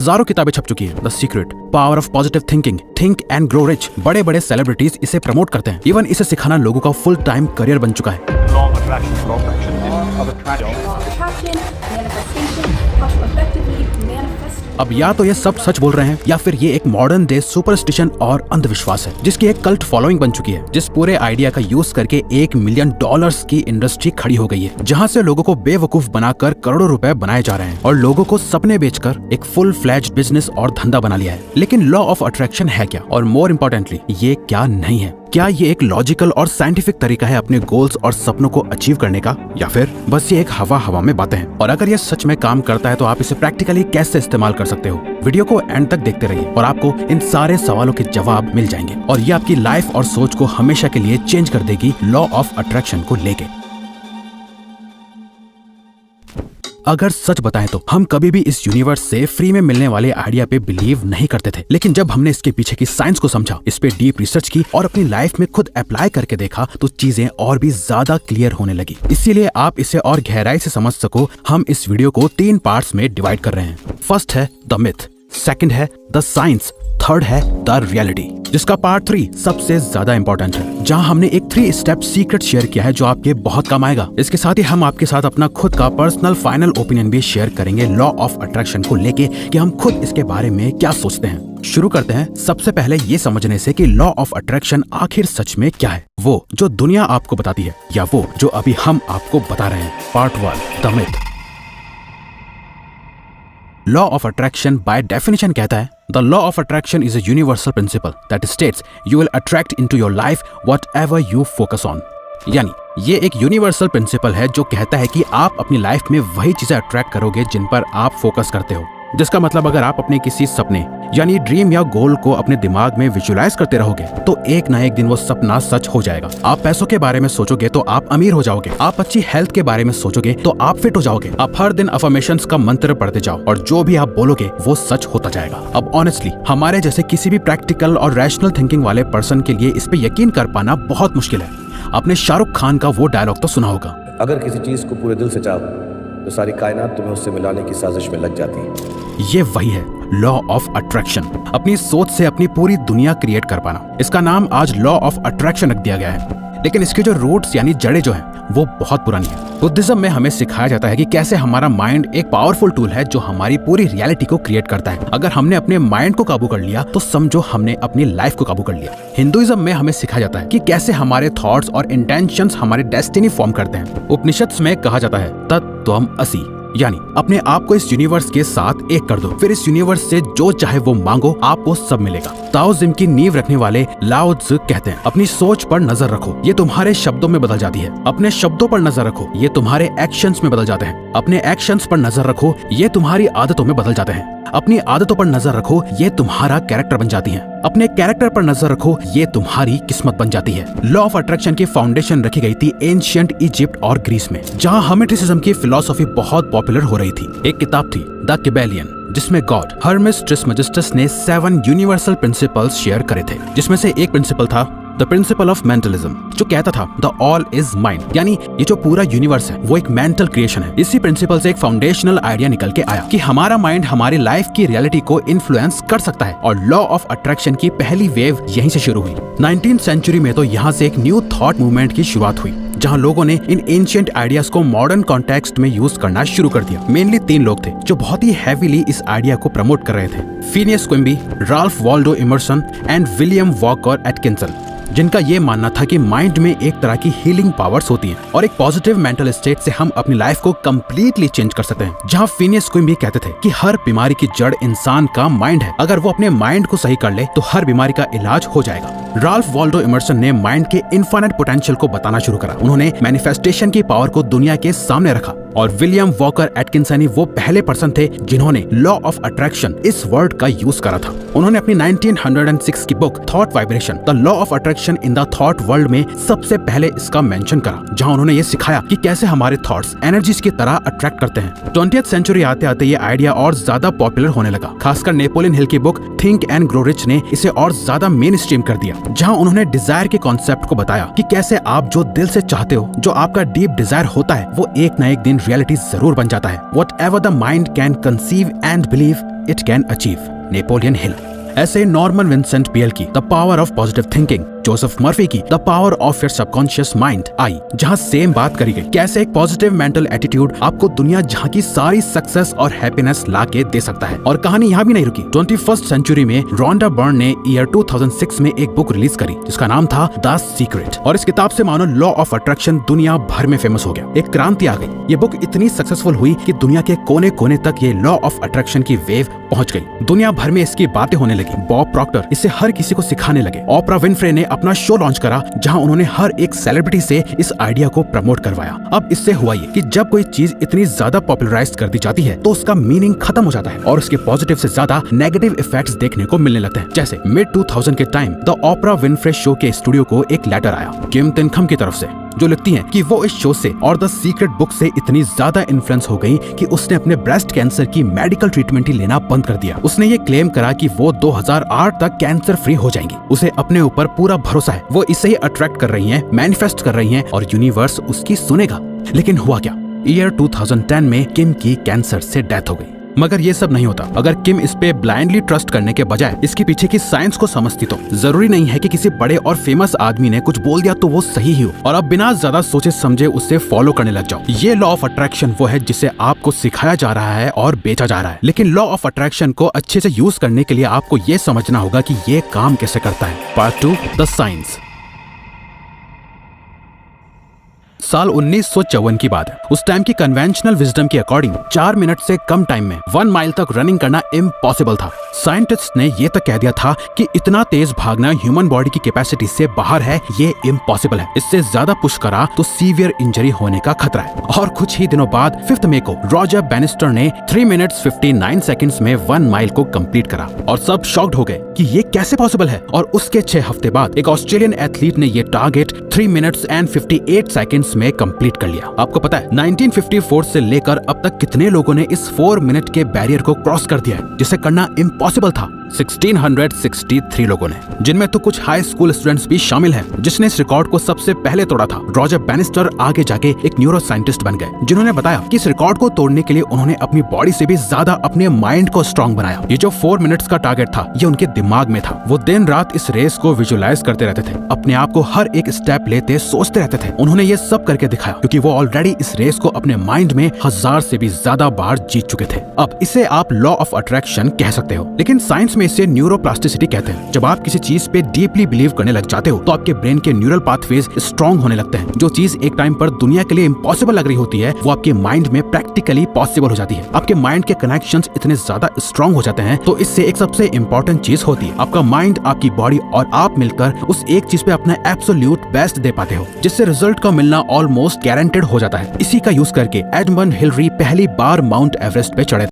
हजारों किताबें छप चुकी हैं। The secret, power of positive thinking, think and grow rich. बड़े बड़े सेलिब्रिटीज इसे प्रमोट करते हैं। इवन इसे सिखाना लोगों का फुल टाइम करियर बन चुका है। अब या तो ये सब सच बोल रहे हैं या फिर ये एक मॉडर्न डे सुपरस्टिशन और अंधविश्वास है जिसकी एक कल्ट फॉलोइंग बन चुकी है, जिस पूरे आइडिया का यूज करके $1 मिलियन की इंडस्ट्री खड़ी हो गई है, जहां से लोगों को बेवकूफ बनाकर करोड़ों रुपए बनाए जा रहे हैं और लोगों को सपने बेचकर एक फुल फ्लैज्ड बिजनेस और धंधा बना लिया है। लेकिन लॉ ऑफ अट्रैक्शन है क्या, और मोर इम्पोर्टेंटली ये क्या नहीं है? क्या ये एक लॉजिकल और साइंटिफिक तरीका है अपने गोल्स और सपनों को अचीव करने का, या फिर बस ये एक हवा में बातें हैं? और अगर ये सच में काम करता है तो आप इसे प्रैक्टिकली कैसे इस्तेमाल कर सकते हो? वीडियो को एंड तक देखते रहिए और आपको इन सारे सवालों के जवाब मिल जाएंगे और ये आपकी लाइफ और सोच को हमेशा के लिए चेंज कर देगी लॉ ऑफ अट्रैक्शन को लेके। अगर सच बताएं तो हम कभी भी इस यूनिवर्स से फ्री में मिलने वाले आइडिया पे बिलीव नहीं करते थे, लेकिन जब हमने इसके पीछे की साइंस को समझा, इस पे डीप रिसर्च की और अपनी लाइफ में खुद अप्लाई करके देखा तो चीजें और भी ज्यादा क्लियर होने लगी। इसीलिए आप इसे और गहराई से समझ सको, हम इस वीडियो को 3 पार्ट्स में डिवाइड कर रहे हैं। फर्स्ट है द मिथ, सेकंड है द साइंस, थर्ड है द रियलिटी, जिसका पार्ट 3 सबसे ज्यादा इंपॉर्टेंट है, जहां हमने एक 3 स्टेप सीक्रेट शेयर किया है जो आपके बहुत काम आएगा। इसके साथ ही हम आपके साथ अपना खुद का पर्सनल फाइनल ओपिनियन भी शेयर करेंगे लॉ ऑफ अट्रैक्शन को लेके कि हम खुद इसके बारे में क्या सोचते हैं। शुरू करते हैं सबसे पहले ये समझने से कि लॉ ऑफ अट्रैक्शन आखिर सच में क्या है, वो जो दुनिया आपको बताती है या वो जो अभी हम आपको बता रहे हैं। Part 1, the myth. Law of attraction by definition कहता है, The law of attraction is a universal principle that states you will attract into your life whatever you focus on। यानी ये एक यूनिवर्सल प्रिंसिपल है जो कहता है कि आप अपनी लाइफ में वही चीजें अट्रैक्ट करोगे जिन पर आप फोकस करते हो। जिसका मतलब अगर आप अपने किसी सपने यानी ड्रीम या गोल को अपने दिमाग में विजुलाइज करते रहोगे तो एक ना एक दिन वो सपना सच हो जाएगा। आप पैसों के बारे में सोचोगे तो आप अमीर हो जाओगे, आप अच्छी हेल्थ के बारे में सोचोगे तो आप फिट हो जाओगे। आप हर दिन अफर्मेशंस का मंत्र पढ़ते जाओ और जो भी आप बोलोगे वो सच होता जाएगा। अब ऑनेस्टली हमारे जैसे किसी भी प्रैक्टिकल और रैशनल थिंकिंग वाले पर्सन के लिए इस पे यकीन कर पाना बहुत मुश्किल है। आपने शाहरुख खान का वो डायलॉग तो सुना होगा, अगर किसी चीज को पूरे दिल से चाहो तो सारी कायनात तुम्हें उससे मिलाने की साजिश में लग जाती है। ये वही है लॉ ऑफ अट्रैक्शन, अपनी सोच से अपनी पूरी दुनिया क्रिएट कर पाना। इसका नाम आज लॉ ऑफ अट्रैक्शन रख दिया गया है, लेकिन इसके जो रूट्स यानी जड़ें जो हैं वो बहुत पुरानी है। बुद्धिज्म में हमें सिखाया जाता है कि कैसे हमारा माइंड एक पावरफुल टूल है जो हमारी पूरी रियलिटी को क्रिएट करता है। अगर हमने अपने माइंड को काबू कर लिया तो समझो हमने अपनी लाइफ को काबू कर लिया। हिंदुइज्म में हमें सिखाया जाता है कि कैसे हमारे थॉट्स और इंटेंशंस हमारी डेस्टिनी फॉर्म करते हैं। उपनिषद में कहा जाता है तत्त्वमसि, यानी अपने आप को इस यूनिवर्स के साथ एक कर दो, फिर इस यूनिवर्स से जो चाहे वो मांगो, आपको सब मिलेगा। ताओइज्म की नींव रखने वाले लाओ त्से कहते हैं, अपनी सोच पर नजर रखो, ये तुम्हारे शब्दों में बदल जाती है। अपने शब्दों पर नजर रखो, ये तुम्हारे एक्शंस में बदल जाते हैं। अपने एक्शंस पर नजर रखो, ये तुम्हारी आदतों में बदल जाते हैं। अपनी आदतों पर नजर रखो, ये तुम्हारा कैरेक्टर बन जाती है। अपने कैरेक्टर पर नजर रखो, ये तुम्हारी किस्मत बन जाती है। लॉ ऑफ अट्रैक्शन की फाउंडेशन रखी गई थी एंशिएंट इजिप्ट और ग्रीस में, जहां हर्मेटिसिज्म की फिलॉसफी बहुत पॉपुलर हो रही थी। एक किताब थी द किबेलियन, जिसमें गॉड हर्मेस ट्रिसमेजिस्टस ने 7 यूनिवर्सल प्रिंसिपल्स शेयर करे थे, जिसमें से एक प्रिंसिपल था द प्रिंसिपल ऑफ मेंटलिज्म, जो कहता था द ऑल इज माइंड, यानी ये जो पूरा यूनिवर्स है वो एक मेंटल क्रिएशन है। इसी प्रिंसिपल से एक फाउंडेशनल आइडिया निकल के आया कि हमारा माइंड हमारी लाइफ की रियलिटी को इन्फ्लुएंस कर सकता है, और लॉ ऑफ अट्रैक्शन की पहली वेव यहीं से शुरू हुई। 19th सेंचुरी में तो यहाँ से एक न्यू थॉट मूवमेंट की शुरुआत हुई, जहां लोगों ने इन एंशिएंट आइडियाज को मॉडर्न कॉन्टेक्स्ट में यूज करना शुरू कर दिया। मेनली 3 लोग थे जो बहुत ही हैवीली इस आइडिया को प्रमोट कर रहे थे, Phineas Quimby, Ralph Waldo Emerson and William Walker Atkinson, जिनका ये मानना था कि माइंड में एक तरह की हीलिंग पावर्स होती हैं और एक पॉजिटिव मेंटल स्टेट से हम अपनी लाइफ को कंप्लीटली चेंज कर सकते हैं। जहां फिनियस क्विम्बी कहते थे कि हर बीमारी की जड़ इंसान का माइंड है, अगर वो अपने माइंड को सही कर ले तो हर बीमारी का इलाज हो जाएगा। राल्फ वॉल्डो इमर्सन ने माइंड के इनफाइनाइट पोटेंशियल को बताना शुरू करा। उन्होंने मैनिफेस्टेशन की पावर को दुनिया के सामने रखा, और विलियम वॉकर एटकिंसन वो पहले पर्सन थे जिन्होंने लॉ ऑफ अट्रैक्शन इस वर्ड का यूज करा था। उन्होंने अपनी 1906 की book thought vibration the law of attraction in the thought world में सबसे पहले इसका मेंशन करा, जहां उन्होंने ये सिखाया कि कैसे हमारे थॉट्स एनर्जीज की तरह अट्रैक्ट करते हैं। 20th सेंचुरी आते आते ये आइडिया और ज्यादा पॉपुलर होने लगा। खासकर नेपोलियन हिल की book think and grow rich ने इसे और ज्यादा मेन स्ट्रीम कर दिया, जहां उन्होंने डिजायर के कॉन्सेप्ट को बताया कि कैसे आप जो दिल से चाहते हो, जो आपका डीप डिजायर होता है, वो एक न एक दिन रियलिटी जरूर बन जाता है। Whatever the mind can conceive and believe, it can achieve, Napoleon Hill. ऐसे नॉर्मन विंसेंट पीएल की the power of positive thinking, Joseph Murphy की the power of your subconscious mind आई, जहां सेम बात करी गई कैसे एक पॉजिटिव मेंटल एटीट्यूड आपको दुनिया जहां की सारी सक्सेस और हैप्पीनेस लाके दे सकता है। और कहानी यहाँ भी नहीं रुकी। 21st सेंचुरी में रोंडा बर्न ने ईयर 2006 में एक बुक रिलीज करी जिसका नाम था द सीक्रेट, और इस किताब से मानो लॉ ऑफ अट्रैक्शन दुनिया भर में फेमस हो गया। एक क्रांति आ गई। ये बुक इतनी सक्सेसफुल हुई कि दुनिया के कोने कोने तक ये लॉ ऑफ अट्रैक्शन की वेव पहुंच गई। दुनिया भर में इसकी बातें होने लगी। बॉब प्रॉक्टर इसे हर किसी को सिखाने लगे। ओपरा विनफ्रे ने अपना शो लॉन्च करा जहां उन्होंने हर एक सेलिब्रिटी से इस आइडिया को प्रमोट करवाया। अब इससे हुआ ये कि जब कोई चीज इतनी ज्यादा पॉपुलराइज कर दी जाती है तो उसका मीनिंग खत्म हो जाता है और उसके पॉजिटिव से ज्यादा नेगेटिव इफेक्ट्स देखने को मिलने लगते हैं। जैसे मिड 2000 के time the Oprah Winfrey show के स्टूडियो को एक लेटर आया किम तिनखम की तरफ से, जो लिखती हैं कि वो इस शो से और द सीक्रेट बुक से इतनी ज्यादा इन्फ्लुएंस हो गई कि उसने अपने ब्रेस्ट कैंसर की मेडिकल ट्रीटमेंट ही लेना बंद कर दिया। उसने ये क्लेम करा कि वो 2008 तक कैंसर फ्री हो जाएंगी। उसे अपने ऊपर पूरा भरोसा है, वो इसे ही अट्रैक्ट कर रही हैं, मैनिफेस्ट कर रही हैं और यूनिवर्स उसकी सुनेगा। लेकिन हुआ क्या? ईयर 2010 में किम की कैंसर से डेथ हो गई। मगर ये सब नहीं होता अगर किम इस पे ब्लाइंडली ट्रस्ट करने के बजाय इसके पीछे की साइंस को समझती तो। जरूरी नहीं है कि किसी बड़े और फेमस आदमी ने कुछ बोल दिया तो वो सही ही हो और अब बिना ज्यादा सोचे समझे उससे फॉलो करने लग जाओ। ये लॉ ऑफ अट्रैक्शन वो है जिसे आपको सिखाया जा रहा है और बेचा जा रहा है। लेकिन लॉ ऑफ अट्रैक्शन को अच्छे से यूज करने के लिए आपको ये समझना होगा कि ये काम कैसे करता है। Part 2, the science. साल 1954 की बात है। उस टाइम की कन्वेंशनल विजडम के अकॉर्डिंग 4 मिनट से कम टाइम में 1 माइल तक रनिंग करना इम्पॉसिबल था। साइंटिस्ट ने ये तक कह दिया था कि इतना तेज भागना ह्यूमन बॉडी की कैपेसिटी से बाहर है, ये इम्पॉसिबल है। इससे ज्यादा पुश करा तो सीवियर इंजरी होने का खतरा है। और कुछ ही दिनों बाद 5 मई को रॉजर बैनिस्टर ने 3 मिनट्स 59 सेकंड्स में 1 माइल को कंप्लीट करा और सब शॉक्ड हो गए कि ये कैसे पॉसिबल है। और उसके 6 हफ्ते बाद एक ऑस्ट्रेलियन एथलीट ने ये टारगेट 3 मिनट्स एंड 58 सेकंड्स में कंप्लीट कर लिया। आपको पता है 1954 से लेकर अब तक कितने लोगों ने इस 4 मिनट के बैरियर को क्रॉस कर दिया है, जिसे करना इम्पॉसिबल था? 1663 लोगों ने, जिनमें तो कुछ हाई स्कूल स्टूडेंट्स भी शामिल हैं। जिसने इस रिकॉर्ड को सबसे पहले तोड़ा था रॉजर बैनिस्टर आगे जाके एक न्यूरो साइंटिस्ट बन गए, जिन्होंने बताया कि इस रिकॉर्ड को तोड़ने के लिए उन्होंने अपनी बॉडी से भी ज्यादा अपने माइंड को स्ट्रॉन्ग बनाया। ये जो 4 मिनट्स का टारगेट था ये उनके दिमाग में था। वो दिन रात इस रेस को विजुअलाइज करते रहते थे, अपने आप को हर एक स्टेप लेते सोचते रहते थे। उन्होंने ये सब करके दिखाया क्योंकि वो ऑलरेडी इस रेस को अपने माइंड में 1000 से भी ज्यादा बार जीत चुके थे। अब इसे आप लॉ ऑफ अट्रैक्शन कह सकते हो, लेकिन साइंस में इसे न्यूरोप्लास्टिसिटी कहते हैं। जब आप किसी चीज पे डीपली बिलीव करने लग जाते हो तो आपके ब्रेन के न्यूरल पाथवेज स्ट्रॉन्ग होने लगते हैं। जो चीज एक टाइम पर दुनिया के लिए इम्पॉसिबल लग रही होती है वो आपके माइंड में प्रैक्टिकली पॉसिबल हो जाती है। आपके माइंड के कनेक्शंस इतने ज्यादा स्ट्रॉन्ग हो जाते हैं। तो इससे एक सबसे इम्पोर्टेंट चीज होती है आपका माइंड, आपकी बॉडी और आप मिलकर उस एक चीज पे अपना एब्सोल्यूट बेस्ट दे पाते हो, जिससे रिजल्ट का मिलना ऑलमोस्ट गारंटेड हो जाता है। इसी का यूज करके एडमंड हिलरी पहली बार माउंट एवरेस्ट पे चढ़े।